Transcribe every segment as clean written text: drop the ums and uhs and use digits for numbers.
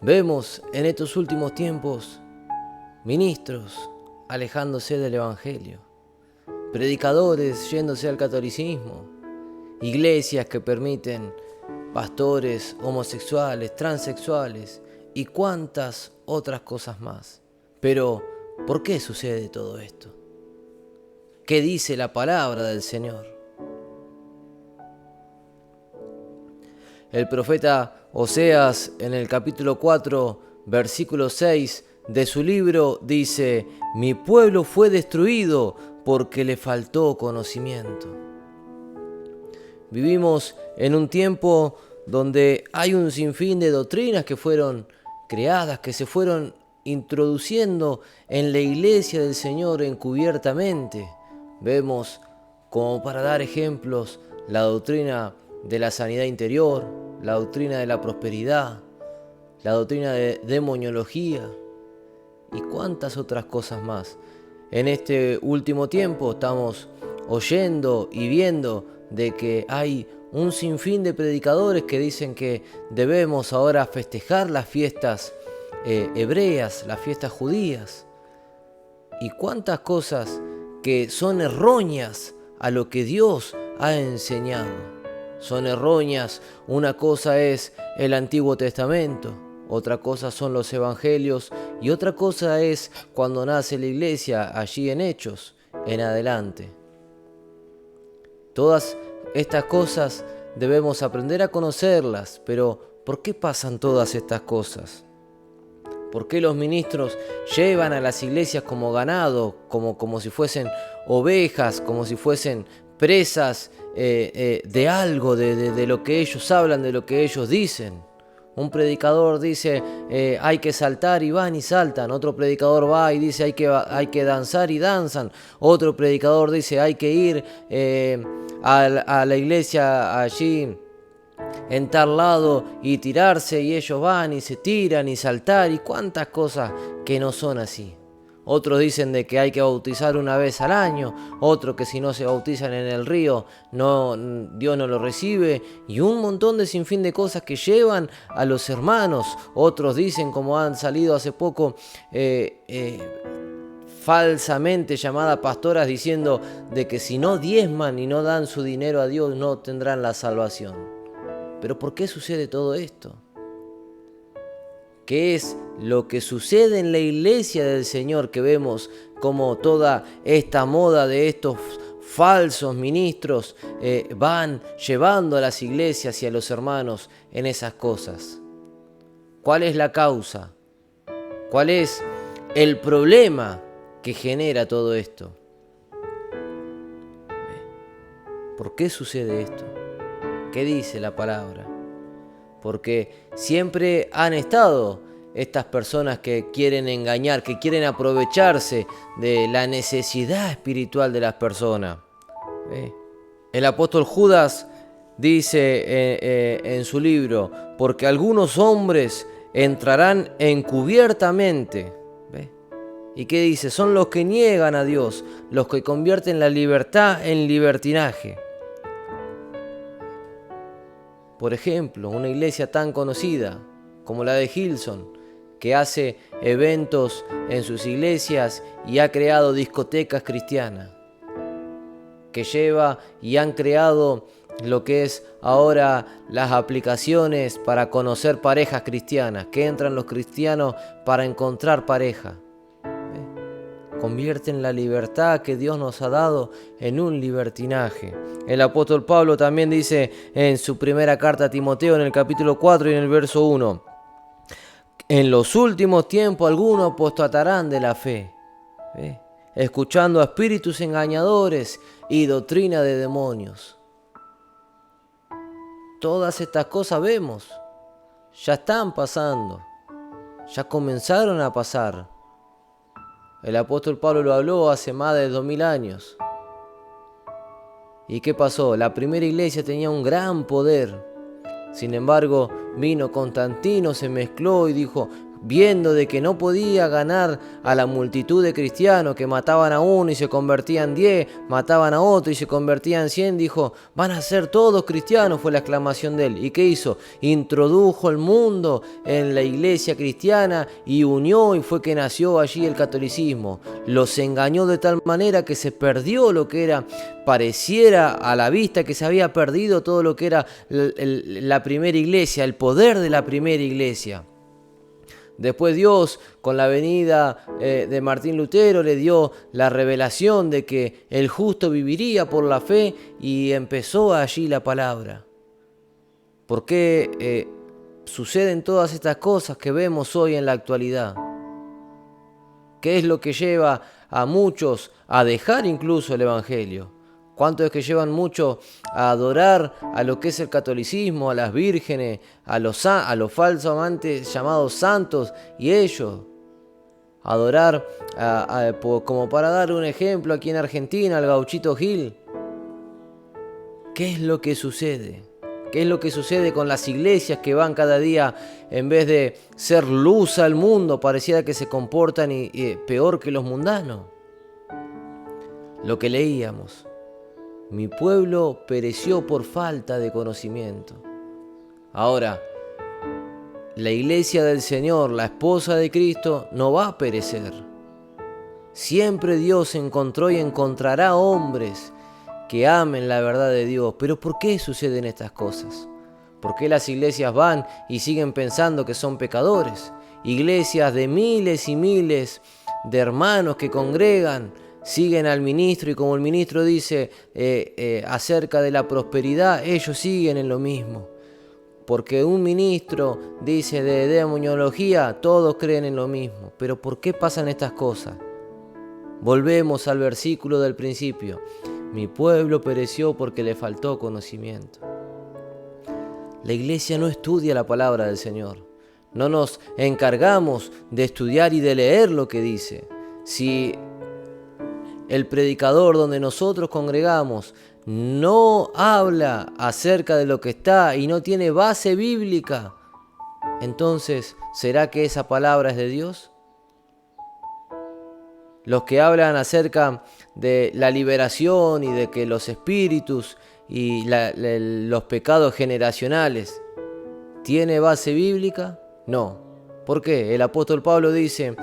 Vemos en estos últimos tiempos ministros alejándose del Evangelio, predicadores yéndose al catolicismo, iglesias que permiten pastores homosexuales, transexuales y cuantas otras cosas más. Pero, ¿por qué sucede todo esto? ¿Qué dice la palabra del Señor? El profeta Oseas en el capítulo 4, versículo 6 de su libro dice: mi pueblo fue destruido porque le faltó conocimiento. Vivimos en un tiempo donde hay un sinfín de doctrinas que fueron creadas, que se fueron introduciendo en la iglesia del Señor encubiertamente. Vemos, como para dar ejemplos, la doctrina de la sanidad interior, la doctrina de la prosperidad, la doctrina de demoniología y cuántas otras cosas más. En este último tiempo estamos oyendo y viendo de que hay un sinfín de predicadores que dicen que debemos ahora festejar las fiestas hebreas, las fiestas judías, y cuántas cosas que son erróneas a lo que Dios ha enseñado. Son erróneas. Una cosa es el Antiguo Testamento, otra cosa son los Evangelios y otra cosa es cuando nace la iglesia allí en Hechos en adelante. Todas estas cosas debemos aprender a conocerlas, pero ¿por qué pasan todas estas cosas? ¿Por qué los ministros llevan a las iglesias como ganado, como si fuesen ovejas, como si fuesen presas de algo, de lo que ellos hablan, de lo que ellos dicen? Un predicador dice hay que saltar y van y saltan. Otro predicador va y dice hay que danzar y danzan. Otro predicador dice hay que ir a la iglesia allí en tal lado y tirarse, y ellos van y se tiran y saltar y cuántas cosas que no son así. Otros dicen de que hay que bautizar una vez al año, otros que si no se bautizan en el río Dios no lo recibe, y un montón de sinfín de cosas que llevan a los hermanos. Otros dicen, como han salido hace poco falsamente llamadas pastoras, diciendo de que si no diezman y no dan su dinero a Dios no tendrán la salvación. ¿Pero por qué sucede todo esto? ¿Qué es lo que sucede en la iglesia del Señor, que vemos como toda esta moda de estos falsos ministros van llevando a las iglesias y a los hermanos en esas cosas? ¿Cuál es la causa? ¿Cuál es el problema que genera todo esto? ¿Por qué sucede esto? ¿Qué dice la palabra? Porque siempre han estado estas personas que quieren engañar, que quieren aprovecharse de la necesidad espiritual de las personas. El apóstol Judas dice en su libro: porque algunos hombres entrarán encubiertamente. ¿Y qué dice? Son los que niegan a Dios, los que convierten la libertad en libertinaje. Por ejemplo, una iglesia tan conocida como la de Hillsong, que hace eventos en sus iglesias y ha creado discotecas cristianas, que lleva y han creado lo que es ahora las aplicaciones para conocer parejas cristianas, que entran los cristianos para encontrar pareja. Convierten la libertad que Dios nos ha dado en un libertinaje. El apóstol Pablo también dice en su primera carta a Timoteo, en el capítulo 4 y en el verso 1: en los últimos tiempos algunos apostatarán de la fe, escuchando a espíritus engañadores y doctrina de demonios. Todas estas cosas vemos, ya están pasando, ya comenzaron a pasar. El apóstol Pablo lo habló hace más de 2000 años. ¿Y qué pasó? La primera iglesia tenía un gran poder. Sin embargo, vino Constantino, se mezcló y dijo: viendo de que no podía ganar a la multitud de cristianos que mataban a uno y se convertían 10, mataban a otro y se convertían 100, dijo, van a ser todos cristianos, fue la exclamación de él. ¿Y qué hizo? Introdujo el mundo en la iglesia cristiana y unió, y fue que nació allí el catolicismo. Los engañó de tal manera que se perdió lo que era, pareciera a la vista que se había perdido todo lo que era la primera iglesia, el poder de la primera iglesia. Después Dios, con la venida de Martín Lutero, le dio la revelación de que el justo viviría por la fe y empezó allí la palabra. ¿Por qué suceden todas estas cosas que vemos hoy en la actualidad? ¿Qué es lo que lleva a muchos a dejar incluso el Evangelio? ¿Cuánto es que llevan mucho a adorar a lo que es el catolicismo, a las vírgenes, a los falsos amantes llamados santos y ellos? Adorar, como para dar un ejemplo aquí en Argentina, al Gauchito Gil. ¿Qué es lo que sucede? ¿Qué es lo que sucede con las iglesias que van cada día, en vez de ser luz al mundo, pareciera que se comportan peor que los mundanos? Lo que leíamos. Mi pueblo pereció por falta de conocimiento. Ahora, la iglesia del Señor, la esposa de Cristo, no va a perecer. Siempre Dios encontró y encontrará hombres que amen la verdad de Dios. Pero ¿por qué suceden estas cosas? ¿Por qué las iglesias van y siguen pensando que son pecadores? Iglesias de miles y miles de hermanos que congregan, siguen al ministro y como el ministro dice acerca de la prosperidad, ellos siguen en lo mismo. Porque un ministro dice de demonología, todos creen en lo mismo. Pero ¿por qué pasan estas cosas? Volvemos al versículo del principio. Mi pueblo pereció porque le faltó conocimiento. La iglesia no estudia la palabra del Señor. No nos encargamos de estudiar y de leer lo que dice. Si el predicador donde nosotros congregamos no habla acerca de lo que está y no tiene base bíblica, entonces, ¿será que esa palabra es de Dios? Los que hablan acerca de la liberación y de que los espíritus y los pecados generacionales, ¿tiene base bíblica? No. ¿Por qué? El apóstol Pablo dice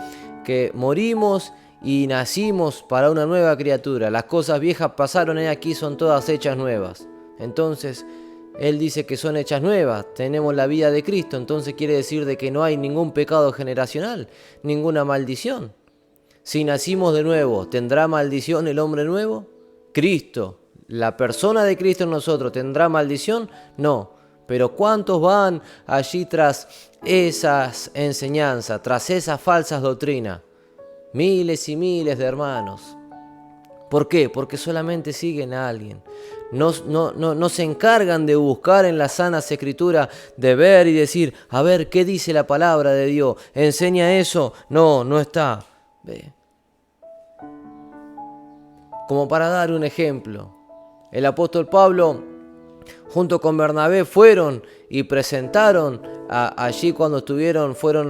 que morimos y nacimos para una nueva criatura. Las cosas viejas pasaron y aquí son todas hechas nuevas. Entonces, él dice que son hechas nuevas. Tenemos la vida de Cristo. Entonces quiere decir de que no hay ningún pecado generacional, ninguna maldición. Si nacimos de nuevo, ¿tendrá maldición el hombre nuevo? Cristo, la persona de Cristo en nosotros, ¿tendrá maldición? No. Pero ¿cuántos van allí tras esas enseñanzas, tras esas falsas doctrinas? Miles y miles de hermanos. ¿Por qué? Porque solamente siguen a alguien. No se encargan de buscar en las sanas escrituras, de ver y decir, a ver, ¿qué dice la palabra de Dios? ¿Enseña eso? No está. Ve. Como para dar un ejemplo, el apóstol Pablo junto con Bernabé fueron y presentaron allí cuando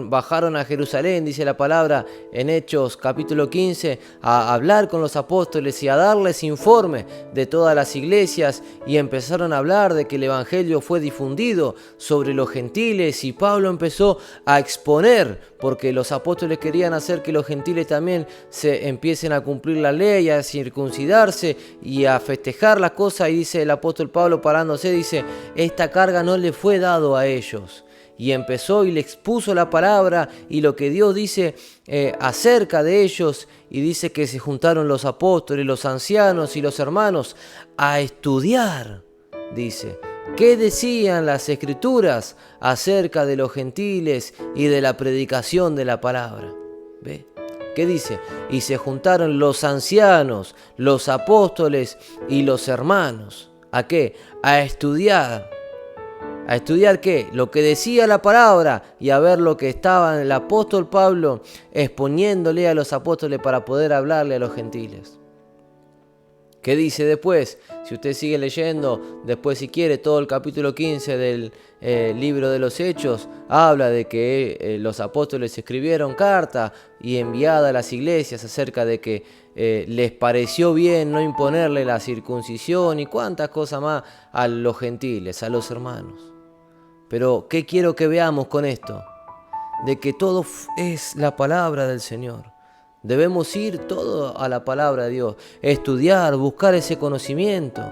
bajaron a Jerusalén, dice la palabra en Hechos capítulo 15, a hablar con los apóstoles y a darles informe de todas las iglesias, y empezaron a hablar de que el evangelio fue difundido sobre los gentiles, y Pablo empezó a exponer, porque los apóstoles querían hacer que los gentiles también se empiecen a cumplir la ley, a circuncidarse y a festejar las cosas, y dice el apóstol Pablo parándose, dice, esta carga no le fue dado a ellos. Y empezó y le expuso la palabra y lo que Dios dice acerca de ellos, y dice que se juntaron los apóstoles, los ancianos y los hermanos a estudiar, dice, qué decían las escrituras acerca de los gentiles y de la predicación de la palabra. ¿Ve? ¿Qué dice? Y se juntaron los ancianos, los apóstoles y los hermanos. ¿A qué? A estudiar. ¿A estudiar qué? Lo que decía la palabra, y a ver lo que estaba el apóstol Pablo exponiéndole a los apóstoles para poder hablarle a los gentiles. ¿Qué dice después? Si usted sigue leyendo, después si quiere, todo el capítulo 15 del libro de los Hechos, habla de que los apóstoles escribieron cartas y enviadas a las iglesias acerca de que les pareció bien no imponerle la circuncisión y cuántas cosas más a los gentiles, a los hermanos. Pero, ¿qué quiero que veamos con esto? De que todo es la palabra del Señor. Debemos ir todo a la palabra de Dios, estudiar, buscar ese conocimiento.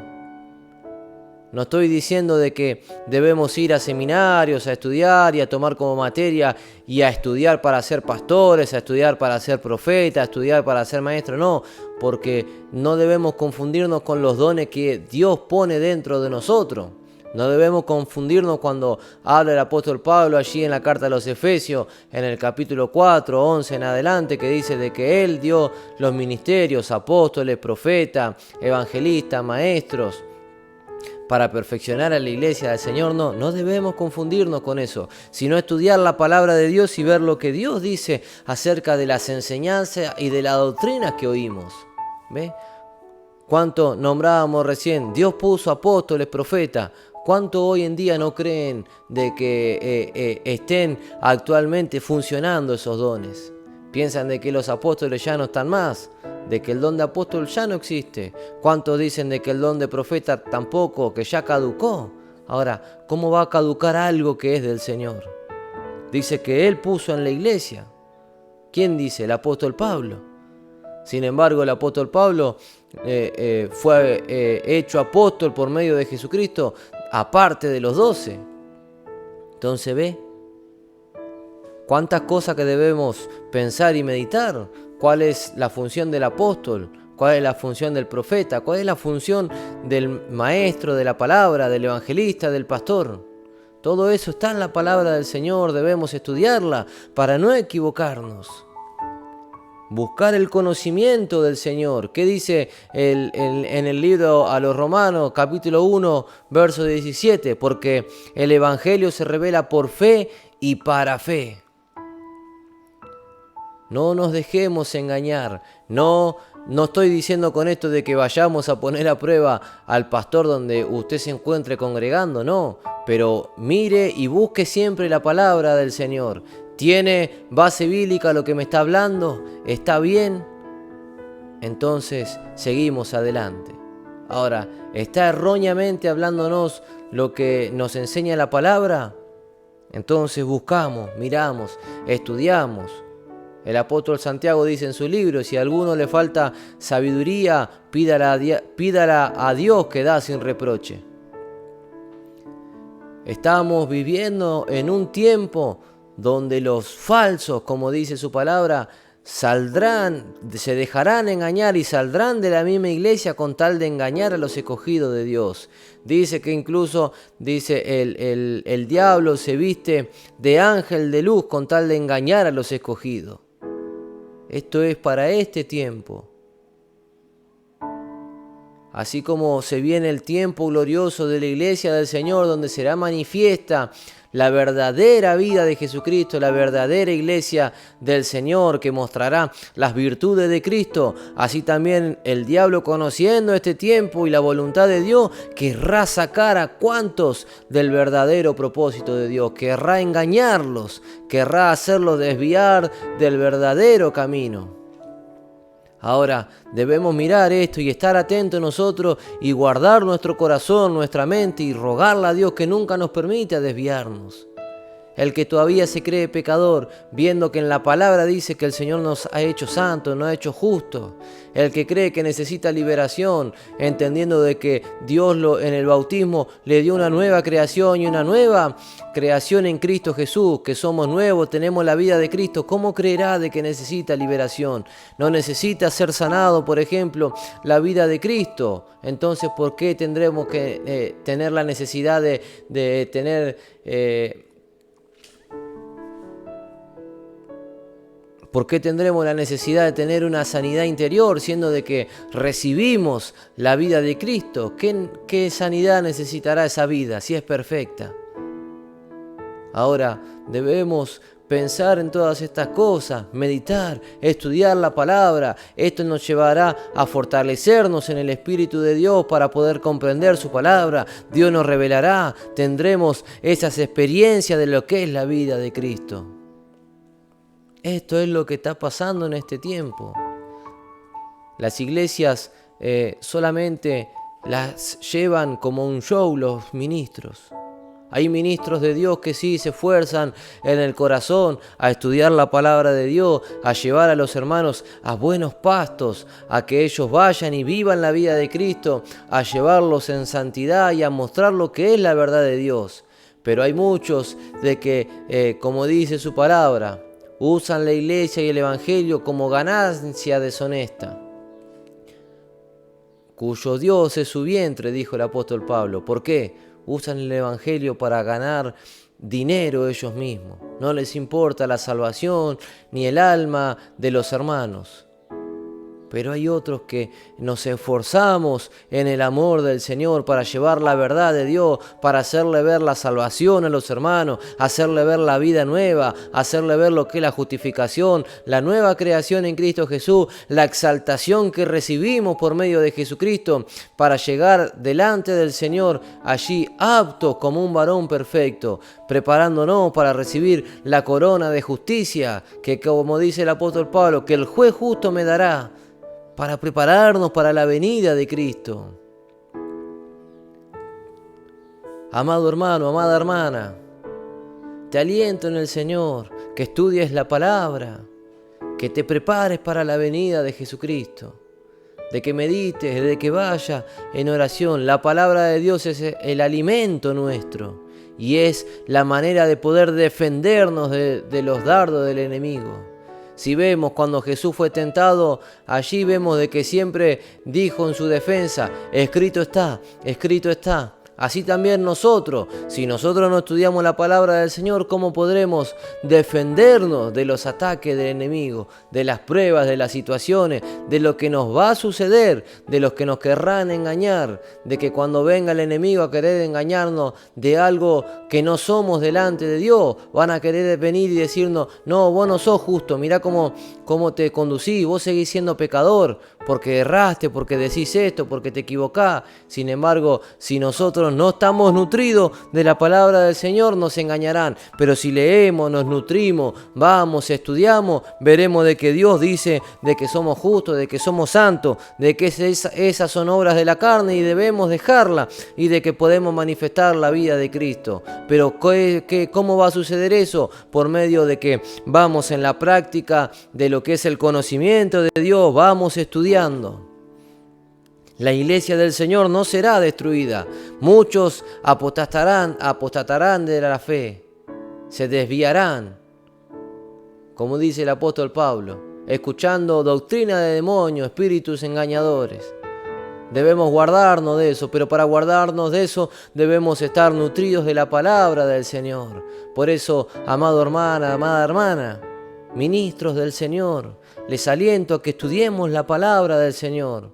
No estoy diciendo de que debemos ir a seminarios, a estudiar y a tomar como materia y a estudiar para ser pastores, a estudiar para ser profetas, a estudiar para ser maestros. No, porque no debemos confundirnos con los dones que Dios pone dentro de nosotros. No debemos confundirnos cuando habla el apóstol Pablo allí en la carta a los Efesios, en el capítulo 4, 11 en adelante, que dice de que Él dio los ministerios, apóstoles, profetas, evangelistas, maestros, para perfeccionar a la iglesia del Señor. No debemos confundirnos con eso, sino estudiar la palabra de Dios y ver lo que Dios dice acerca de las enseñanzas y de la doctrina que oímos. ¿Ve? ¿Cuánto nombrábamos recién? Dios puso apóstoles, profetas. ¿Cuánto hoy en día no creen de que estén actualmente funcionando esos dones? Piensan de que los apóstoles ya no están más, de que el don de apóstol ya no existe. ¿Cuántos dicen de que el don de profeta tampoco, que ya caducó? Ahora, ¿cómo va a caducar algo que es del Señor? Dice que Él puso en la iglesia. ¿Quién dice? El apóstol Pablo. Sin embargo, el apóstol Pablo fue hecho apóstol por medio de Jesucristo, aparte de los 12. Entonces, ¿ve? ¿Cuántas cosas que debemos pensar y meditar? ¿Cuál es la función del apóstol? ¿Cuál es la función del profeta? ¿Cuál es la función del maestro de la palabra, del evangelista, del pastor? Todo eso está en la palabra del Señor, debemos estudiarla para no equivocarnos. Buscar el conocimiento del Señor. ¿Qué dice en el libro a los Romanos, capítulo 1, verso 17? Porque el evangelio se revela por fe y para fe. No nos dejemos engañar. No estoy diciendo con esto de que vayamos a poner a prueba al pastor donde usted se encuentre congregando, no. Pero mire y busque siempre la palabra del Señor. ¿Tiene base bíblica lo que me está hablando? ¿Está bien? Entonces seguimos adelante. Ahora, ¿está erróneamente hablándonos lo que nos enseña la palabra? Entonces buscamos, miramos, estudiamos. El apóstol Santiago dice en su libro, si a alguno le falta sabiduría, pídala a Dios que da sin reproche. Estamos viviendo en un tiempo donde los falsos, como dice su palabra, se dejarán engañar y saldrán de la misma iglesia con tal de engañar a los escogidos de Dios. Dice que incluso, el diablo se viste de ángel de luz con tal de engañar a los escogidos. Esto es para este tiempo. Así como se viene el tiempo glorioso de la iglesia del Señor, donde será manifiesta la verdadera vida de Jesucristo, la verdadera iglesia del Señor que mostrará las virtudes de Cristo. Así también el diablo, conociendo este tiempo y la voluntad de Dios, querrá sacar a cuantos del verdadero propósito de Dios, querrá engañarlos, querrá hacerlos desviar del verdadero camino. Ahora debemos mirar esto y estar atentos nosotros y guardar nuestro corazón, nuestra mente y rogarle a Dios que nunca nos permita desviarnos. El que todavía se cree pecador, viendo que en la palabra dice que el Señor nos ha hecho santos, nos ha hecho justos. El que cree que necesita liberación, entendiendo de que Dios en el bautismo le dio una nueva creación y una nueva creación en Cristo Jesús, que somos nuevos, tenemos la vida de Cristo. ¿Cómo creerá de que necesita liberación? No necesita ser sanado, por ejemplo, la vida de Cristo. Entonces, ¿por qué tendremos que tener la necesidad de tener... ¿Por qué tendremos la necesidad de tener una sanidad interior, siendo de que recibimos la vida de Cristo? ¿Qué sanidad necesitará esa vida si es perfecta? Ahora debemos pensar en todas estas cosas, meditar, estudiar la palabra. Esto nos llevará a fortalecernos en el Espíritu de Dios para poder comprender su palabra. Dios nos revelará, tendremos esas experiencias de lo que es la vida de Cristo. Esto es lo que está pasando en este tiempo. Las iglesias solamente las llevan como un show los ministros. Hay ministros de Dios que sí se esfuerzan en el corazón a estudiar la palabra de Dios, a llevar a los hermanos a buenos pastos, a que ellos vayan y vivan la vida de Cristo, a llevarlos en santidad y a mostrar lo que es la verdad de Dios. Pero hay muchos de que, como dice su palabra, usan la iglesia y el evangelio como ganancia deshonesta, cuyo Dios es su vientre, dijo el apóstol Pablo. ¿Por qué? Usan el evangelio para ganar dinero ellos mismos. No les importa la salvación ni el alma de los hermanos. Pero hay otros que nos esforzamos en el amor del Señor para llevar la verdad de Dios, para hacerle ver la salvación a los hermanos, hacerle ver la vida nueva, hacerle ver lo que es la justificación, la nueva creación en Cristo Jesús, la exaltación que recibimos por medio de Jesucristo, para llegar delante del Señor allí aptos como un varón perfecto, preparándonos para recibir la corona de justicia que, como dice el apóstol Pablo, que el juez justo me dará, para prepararnos para la venida de Cristo. Amado hermano, amada hermana, te aliento en el Señor, que estudies la palabra, que te prepares para la venida de Jesucristo, de que medites, de que vayas en oración. La palabra de Dios es el alimento nuestro y es la manera de poder defendernos de los dardos del enemigo. Si vemos cuando Jesús fue tentado, allí vemos de que siempre dijo en su defensa, escrito está, escrito está. Así también nosotros, si nosotros no estudiamos la palabra del Señor, ¿cómo podremos defendernos de los ataques del enemigo, de las pruebas, de las situaciones, de lo que nos va a suceder, de los que nos querrán engañar, de que cuando venga el enemigo a querer engañarnos de algo que no somos delante de Dios, van a querer venir y decirnos, no, vos no sos justo, mirá cómo te conducís, vos seguís siendo pecador, porque erraste, porque decís esto, porque te equivocás. Sin embargo, si nosotros no estamos nutridos de la palabra del Señor, nos engañarán. Pero si leemos, nos nutrimos, vamos, estudiamos, veremos de que Dios dice de que somos justos, de que somos santos, de que esas son obras de la carne y debemos dejarla, y de que podemos manifestar la vida de Cristo. Pero ¿cómo va a suceder eso? Por medio de que vamos en la práctica de lo que es el conocimiento de Dios, vamos estudiando. La iglesia del Señor no será destruida. Muchos apostatarán de la fe, se desviarán, como dice el apóstol Pablo, escuchando doctrina de demonios, espíritus engañadores. Debemos guardarnos de eso, pero para guardarnos de eso debemos estar nutridos de la palabra del Señor. Por eso, amado hermana, amada hermana, ministros del Señor, les aliento a que estudiemos la palabra del Señor,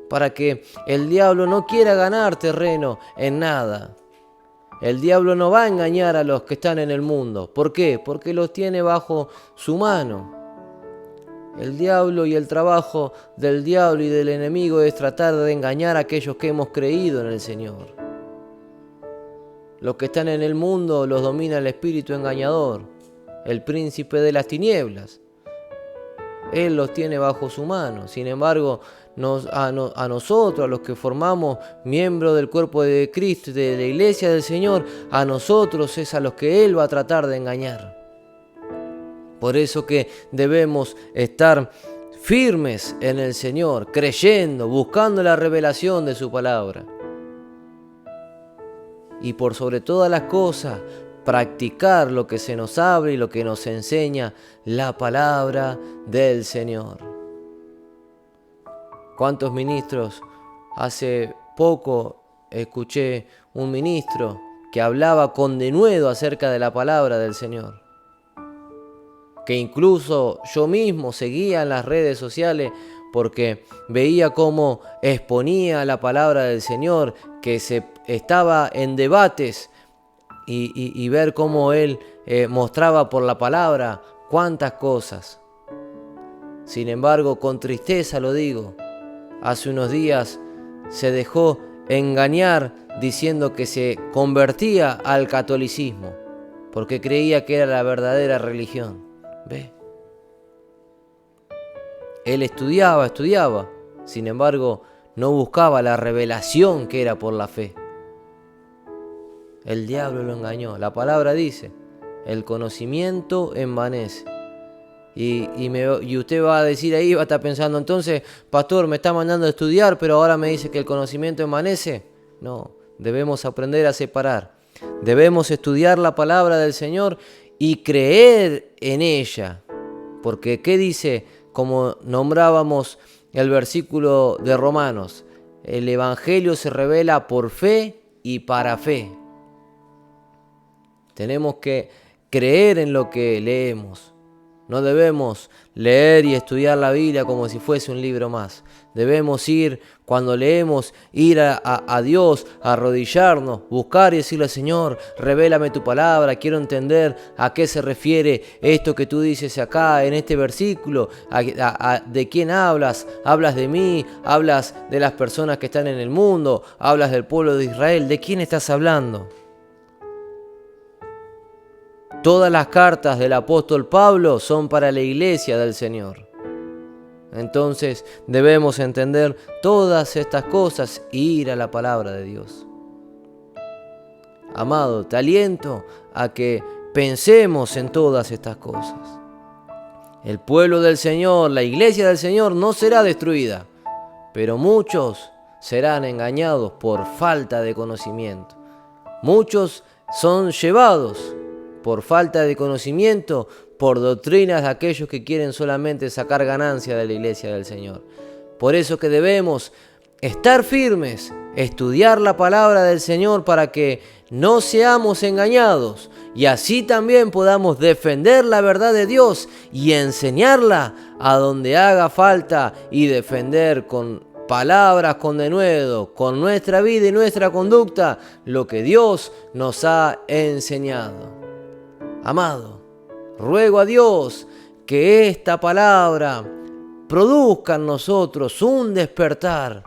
para que el diablo no quiera ganar terreno en nada. El diablo no va a engañar a los que están en el mundo. ¿Por qué? Porque los tiene bajo su mano. El diablo y el trabajo del diablo y del enemigo es tratar de engañar a aquellos que hemos creído en el Señor. Los que están en el mundo los domina el espíritu engañador, el príncipe de las tinieblas. Él los tiene bajo su mano. Sin embargo, a nosotros, a los que formamos miembros del cuerpo de Cristo y de la iglesia del Señor, a nosotros es a los que Él va a tratar de engañar. Por eso que debemos estar firmes en el Señor, creyendo, buscando la revelación de su palabra. Y por sobre todas las cosas, practicar lo que se nos habla y lo que nos enseña la palabra del Señor. ¿Cuántos ministros? Hace poco escuché un ministro que hablaba con denuedo acerca de la palabra del Señor, que incluso yo mismo seguía en las redes sociales porque veía cómo exponía la palabra del Señor, que se estaba en debates y ver cómo él mostraba por la palabra cuántas cosas. Sin embargo, con tristeza lo digo, hace unos días se dejó engañar diciendo que se convertía al catolicismo porque creía que era la verdadera religión. ¿Ve? Él estudiaba, sin embargo, no buscaba la revelación que era por la fe. El diablo lo engañó. La palabra dice, el conocimiento envanece. Y usted va a decir ahí, va a estar pensando, entonces, pastor, me está mandando a estudiar, pero ahora me dice que el conocimiento envanece. No, debemos aprender a separar. Debemos estudiar la palabra del Señor y creer en ella. Porque, ¿qué dice? Como nombrábamos el versículo de Romanos, el Evangelio se revela por fe y para fe. Tenemos que creer en lo que leemos. No debemos leer y estudiar la Biblia como si fuese un libro más. Debemos ir, cuando leemos, ir a Dios, a arrodillarnos, buscar y decirle, Señor, revélame tu palabra, quiero entender a qué se refiere esto que tú dices acá en este versículo, de quién hablas, hablas de mí, hablas de las personas que están en el mundo, hablas del pueblo de Israel, ¿de quién estás hablando? Todas las cartas del apóstol Pablo son para la iglesia del Señor. Entonces debemos entender todas estas cosas e ir a la palabra de Dios. Amado, te aliento a que pensemos en todas estas cosas. El pueblo del Señor, la iglesia del Señor no será destruida, pero muchos serán engañados por falta de conocimiento. Muchos son llevados por falta de conocimiento, por doctrinas de aquellos que quieren solamente sacar ganancia de la iglesia del Señor. Por eso que debemos estar firmes, estudiar la palabra del Señor para que no seamos engañados y así también podamos defender la verdad de Dios y enseñarla a donde haga falta y defender con palabras, con denuedo, con nuestra vida y nuestra conducta, lo que Dios nos ha enseñado. Amado, ruego a Dios que esta palabra produzca en nosotros un despertar,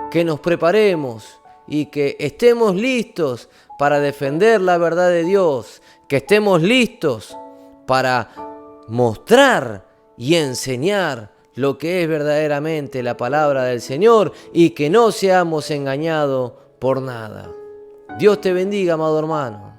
que nos preparemos y que estemos listos para defender la verdad de Dios, que estemos listos para mostrar y enseñar lo que es verdaderamente la palabra del Señor y que no seamos engañados por nada. Dios te bendiga, amado hermano.